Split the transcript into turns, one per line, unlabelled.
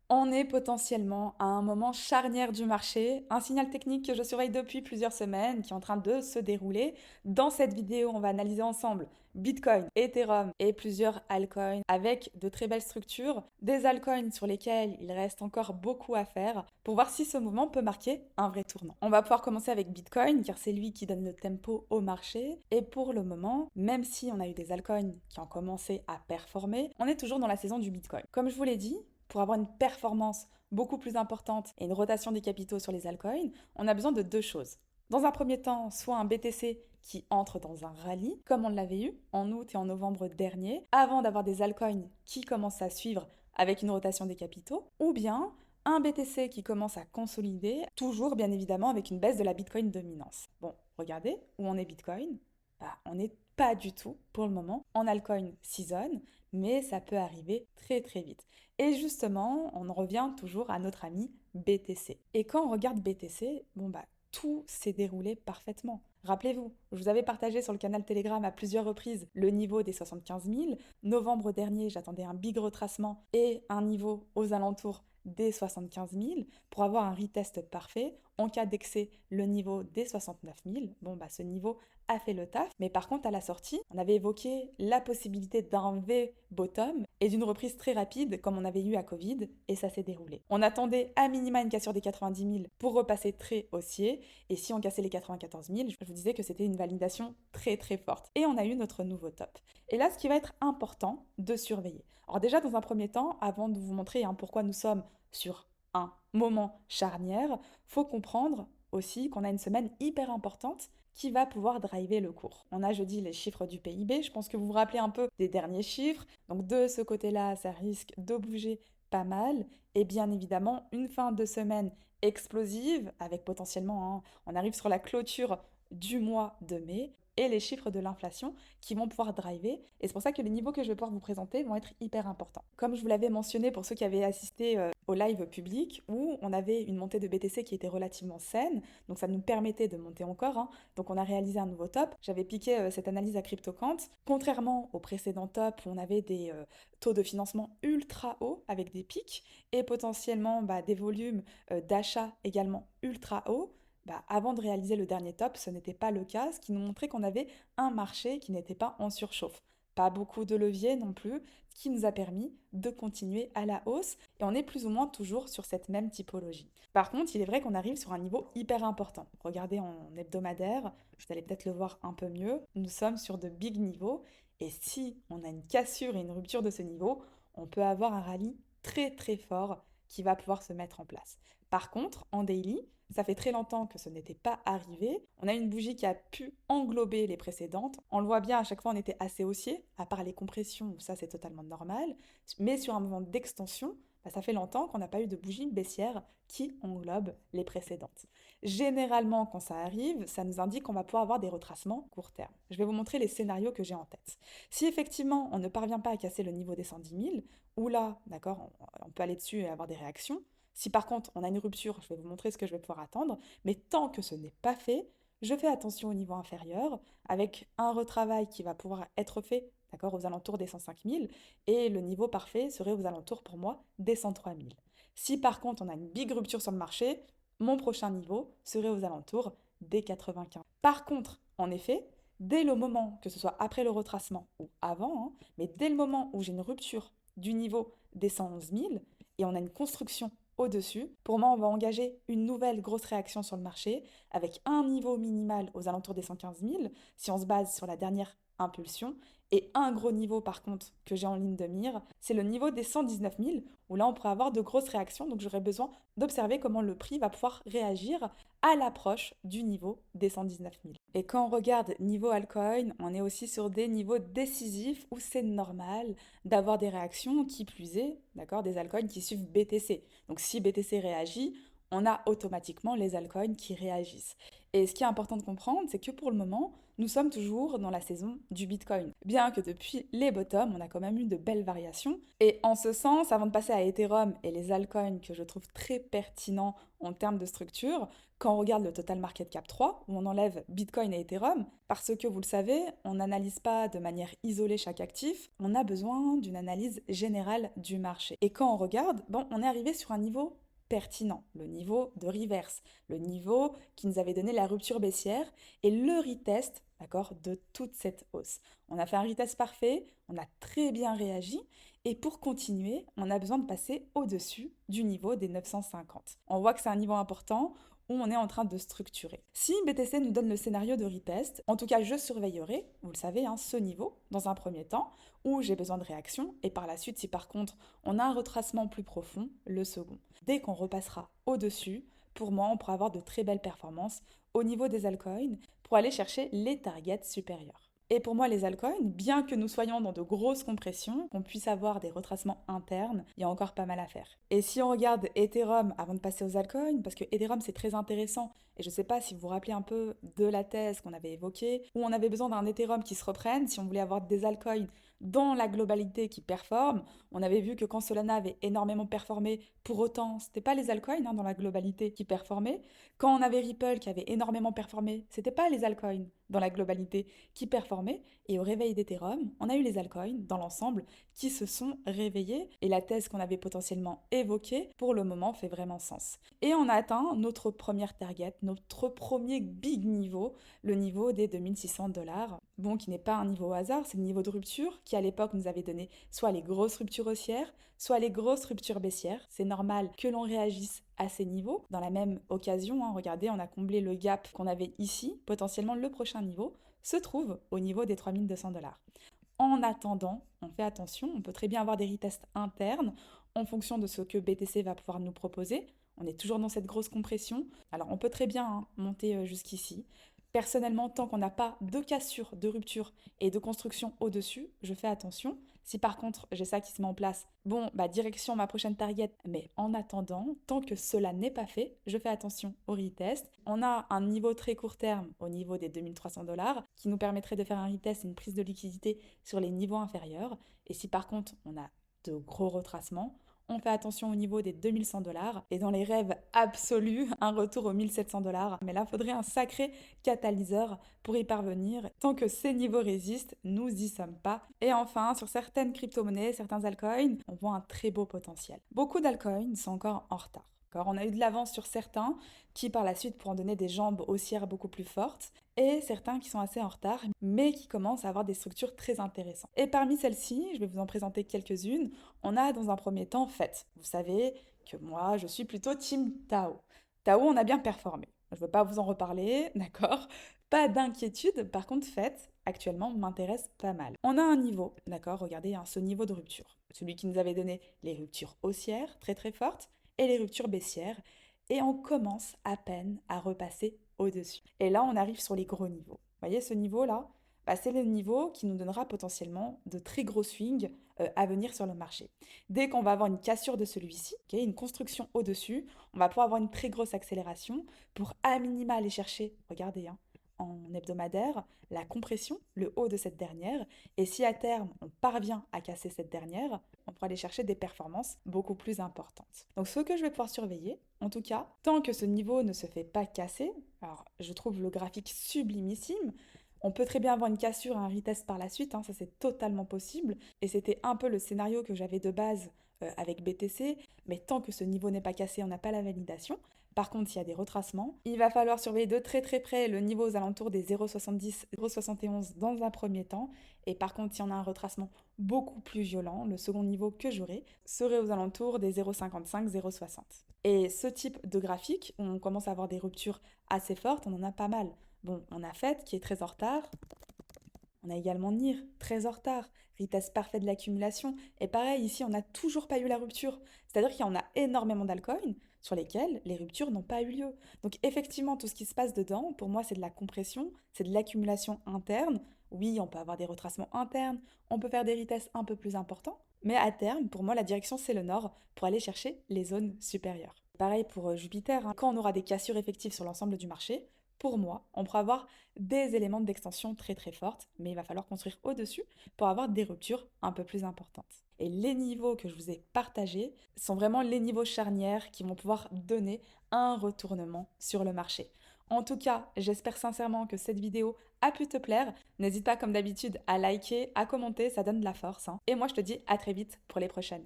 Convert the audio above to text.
On est potentiellement à un moment charnière du marché, un signal technique que je surveille depuis plusieurs semaines qui est en train de se dérouler. Dans cette vidéo, on va analyser ensemble Bitcoin, Ethereum et plusieurs altcoins avec de très belles structures, des altcoins sur lesquels il reste encore beaucoup à faire pour voir si ce mouvement peut marquer un vrai tournant. On va pouvoir commencer avec Bitcoin car c'est lui qui donne le tempo au marché et pour le moment, même si on a eu des altcoins qui ont commencé à performer, on est toujours dans la saison du Bitcoin. Comme je vous l'ai dit, pour avoir une performance beaucoup plus importante et une rotation des capitaux sur les altcoins, on a besoin de deux choses. Dans un premier temps, soit un BTC qui entre dans un rallye, comme on l'avait eu en août et en novembre dernier, avant d'avoir des altcoins qui commencent à suivre avec une rotation des capitaux, ou bien un BTC qui commence à consolider, toujours bien évidemment avec une baisse de la Bitcoin dominance. Bon, regardez où on est Bitcoin. On n'est pas du tout pour le moment en altcoin season, mais ça peut arriver très très vite. Et justement, on en revient toujours à notre ami BTC. Et quand on regarde BTC, tout s'est déroulé parfaitement. Rappelez-vous, je vous avais partagé sur le canal Telegram à plusieurs reprises le niveau des 75 000. Novembre dernier, j'attendais un big retracement et un niveau aux alentours des 75 000 pour avoir un retest parfait. En cas d'excès, le niveau des 69 000. Ce niveau a fait le taf. Mais par contre, à la sortie, on avait évoqué la possibilité d'un V-bottom et d'une reprise très rapide comme on avait eu à Covid et ça s'est déroulé. On attendait à minima une cassure des 90 000 pour repasser très haussier et si on cassait les 94 000, je vous disais que c'était une validation très très forte. Et on a eu notre nouveau top. Et là, ce qui va être important de surveiller. Alors déjà, dans un premier temps, avant de vous montrer pourquoi nous sommes sur un moment charnière, faut comprendre aussi qu'on a une semaine hyper importante qui va pouvoir driver le cours. On a jeudi les chiffres du PIB, je pense que vous vous rappelez un peu des derniers chiffres. Donc de ce côté-là, ça risque de bouger pas mal. Et bien évidemment, une fin de semaine explosive avec potentiellement, on arrive sur la clôture du mois de mai et les chiffres de l'inflation qui vont pouvoir driver. Et c'est pour ça que les niveaux que je vais pouvoir vous présenter vont être hyper importants. Comme je vous l'avais mentionné pour ceux qui avaient assisté au live public, où on avait une montée de BTC qui était relativement saine, donc ça nous permettait de monter encore, hein. Donc on a réalisé un nouveau top. J'avais piqué cette analyse à CryptoQuant. Contrairement au précédent top où on avait des taux de financement ultra hauts avec des pics et potentiellement des volumes d'achat également ultra hauts, avant de réaliser le dernier top, ce n'était pas le cas, ce qui nous montrait qu'on avait un marché qui n'était pas en surchauffe. Pas beaucoup de leviers non plus, ce qui nous a permis de continuer à la hausse et on est plus ou moins toujours sur cette même typologie. Par contre, il est vrai qu'on arrive sur un niveau hyper important. Regardez en hebdomadaire, vous allez peut-être le voir un peu mieux, nous sommes sur de big niveaux et si on a une cassure et une rupture de ce niveau, on peut avoir un rallye très très fort qui va pouvoir se mettre en place. Par contre, en daily, ça fait très longtemps que ce n'était pas arrivé. On a une bougie qui a pu englober les précédentes. On le voit bien, à chaque fois on était assez haussier, à part les compressions où ça c'est totalement normal. Mais sur un mouvement d'extension, ça fait longtemps qu'on n'a pas eu de bougie baissière qui englobe les précédentes. Généralement, quand ça arrive, ça nous indique qu'on va pouvoir avoir des retracements court terme. Je vais vous montrer les scénarios que j'ai en tête. Si effectivement on ne parvient pas à casser le niveau des 110 000, ou là, d'accord, on peut aller dessus et avoir des réactions. Si par contre on a une rupture, je vais vous montrer ce que je vais pouvoir attendre, mais tant que ce n'est pas fait, je fais attention au niveau inférieur avec un retravail qui va pouvoir être fait, d'accord, aux alentours des 105 000 et le niveau parfait serait aux alentours pour moi des 103 000. Si par contre on a une big rupture sur le marché, mon prochain niveau serait aux alentours des 95. Par contre, en effet, dès le moment, que ce soit après le retracement ou avant, mais dès le moment où j'ai une rupture du niveau des 111 000 et on a une construction au-dessus, pour moi, on va engager une nouvelle grosse réaction sur le marché avec un niveau minimal aux alentours des 115 000 si on se base sur la dernière impulsion. Et un gros niveau par contre que j'ai en ligne de mire, c'est le niveau des 119 000 où là on pourrait avoir de grosses réactions. Donc j'aurais besoin d'observer comment le prix va pouvoir réagir à l'approche du niveau des 119 000. Et quand on regarde niveau altcoin, on est aussi sur des niveaux décisifs où c'est normal d'avoir des réactions, qui plus est, d'accord, des altcoins qui suivent BTC. Donc si BTC réagit, on a automatiquement les altcoins qui réagissent. Et ce qui est important de comprendre, c'est que pour le moment, nous sommes toujours dans la saison du Bitcoin. Bien que depuis les bottoms, on a quand même eu de belles variations. Et en ce sens, avant de passer à Ethereum et les altcoins que je trouve très pertinents en termes de structure, quand on regarde le Total Market Cap 3, où on enlève Bitcoin et Ethereum, parce que vous le savez, on n'analyse pas de manière isolée chaque actif, on a besoin d'une analyse générale du marché. Et quand on regarde, bon, on est arrivé sur un niveau pertinent, le niveau de reverse, le niveau qui nous avait donné la rupture baissière et le retest, d'accord, de toute cette hausse. On a fait un retest parfait, on a très bien réagi et pour continuer, on a besoin de passer au-dessus du niveau des 950. On voit que c'est un niveau important où on est en train de structurer. Si BTC nous donne le scénario de retest, en tout cas je surveillerai, vous le savez, ce niveau dans un premier temps, où j'ai besoin de réaction, et par la suite, si par contre on a un retracement plus profond, le second. Dès qu'on repassera au-dessus, pour moi, on pourra avoir de très belles performances au niveau des altcoins pour aller chercher les targets supérieurs. Et pour moi, les altcoins, bien que nous soyons dans de grosses compressions, qu'on puisse avoir des retracements internes, il y a encore pas mal à faire. Et si on regarde Ethereum avant de passer aux altcoins, parce que Ethereum c'est très intéressant, et je ne sais pas si vous vous rappelez un peu de la thèse qu'on avait évoquée, où on avait besoin d'un Ethereum qui se reprenne si on voulait avoir des altcoins dans la globalité qui performent. On avait vu que quand Solana avait énormément performé, pour autant, c'était pas les altcoins dans la globalité qui performaient. Quand on avait Ripple qui avait énormément performé, c'était pas les altcoins dans la globalité qui performaient. Et au réveil d'Ethereum, on a eu les altcoins dans l'ensemble qui se sont réveillés. Et la thèse qu'on avait potentiellement évoquée, pour le moment, fait vraiment sens. Et on a atteint notre première target, notre premier big niveau, le niveau des 2600 $. Bon, qui n'est pas un niveau au hasard, c'est le niveau de rupture qui à l'époque nous avait donné soit les grosses ruptures haussières, soit les grosses ruptures baissières. C'est normal que l'on réagisse à ces niveaux. Dans la même occasion, regardez, on a comblé le gap qu'on avait ici. Potentiellement, le prochain niveau se trouve au niveau des 3200 $. En attendant, on fait attention, on peut très bien avoir des retests internes en fonction de ce que BTC va pouvoir nous proposer. On est toujours dans cette grosse compression. Alors on peut très bien monter jusqu'ici. Personnellement, tant qu'on n'a pas de cassure, de rupture et de construction au-dessus, je fais attention. Si par contre j'ai ça qui se met en place, bon, direction ma prochaine target. Mais en attendant, tant que cela n'est pas fait, je fais attention au retest. On a un niveau très court terme au niveau des 2300 $ qui nous permettrait de faire un retest et une prise de liquidité sur les niveaux inférieurs. Et si par contre on a de gros retracements, on fait attention au niveau des 2100 $ et dans les rêves absolus, un retour aux 1700 $. Mais là, il faudrait un sacré catalyseur pour y parvenir. Tant que ces niveaux résistent, nous y sommes pas. Et enfin, sur certaines crypto-monnaies, certains altcoins, on voit un très beau potentiel. Beaucoup d'altcoins sont encore en retard. On a eu de l'avance sur certains qui par la suite pourront donner des jambes haussières beaucoup plus fortes et certains qui sont assez en retard mais qui commencent à avoir des structures très intéressantes. Et parmi celles-ci, je vais vous en présenter quelques-unes. On a dans un premier temps FET. Vous savez que moi je suis plutôt team Tao. Tao, on a bien performé. Je ne veux pas vous en reparler, d'accord? Pas d'inquiétude, par contre FET actuellement m'intéresse pas mal. On a un niveau, d'accord? Regardez ce niveau de rupture. Celui qui nous avait donné les ruptures haussières très très fortes et les ruptures baissières, et on commence à peine à repasser au-dessus. Et là, on arrive sur les gros niveaux. Vous voyez ce niveau-là, c'est le niveau qui nous donnera potentiellement de très gros swings à venir sur le marché. Dès qu'on va avoir une cassure de celui-ci, une construction au-dessus, on va pouvoir avoir une très grosse accélération pour à minima aller chercher, regardez, en hebdomadaire, la compression, le haut de cette dernière. Et si à terme, on parvient à casser cette dernière, on pourra aller chercher des performances beaucoup plus importantes. Donc ce que je vais pouvoir surveiller, en tout cas, tant que ce niveau ne se fait pas casser, alors je trouve le graphique sublimissime. On peut très bien avoir une cassure, un retest par la suite, ça c'est totalement possible. Et c'était un peu le scénario que j'avais de base avec BTC, mais tant que ce niveau n'est pas cassé, on n'a pas la validation. Par contre, s'il y a des retracements, il va falloir surveiller de très très près le niveau aux alentours des 0,70, 0,71 dans un premier temps. Et par contre, si on a un retracement beaucoup plus violent, le second niveau que j'aurai serait aux alentours des 0,55, 0,60. Et ce type de graphique, où on commence à avoir des ruptures assez fortes, on en a pas mal. Bon, on a FET qui est très en retard. On a également NIR, très en retard, retest parfait de l'accumulation. Et pareil, ici, on n'a toujours pas eu la rupture. C'est-à-dire qu'il y en a énormément d'altcoins sur lesquels les ruptures n'ont pas eu lieu. Donc effectivement, tout ce qui se passe dedans, pour moi, c'est de la compression, c'est de l'accumulation interne. Oui, on peut avoir des retracements internes, on peut faire des retests un peu plus importants. Mais à terme, pour moi, la direction, c'est le nord pour aller chercher les zones supérieures. Pareil pour Jupiter, quand on aura des cassures effectives sur l'ensemble du marché, Pour moi, on pourra avoir des éléments d'extension très très fortes, mais il va falloir construire au-dessus pour avoir des ruptures un peu plus importantes. Et les niveaux que je vous ai partagés sont vraiment les niveaux charnières qui vont pouvoir donner un retournement sur le marché. En tout cas, j'espère sincèrement que cette vidéo a pu te plaire. N'hésite pas comme d'habitude à liker, à commenter, ça donne de la force, hein. Et moi je te dis à très vite pour les prochaines.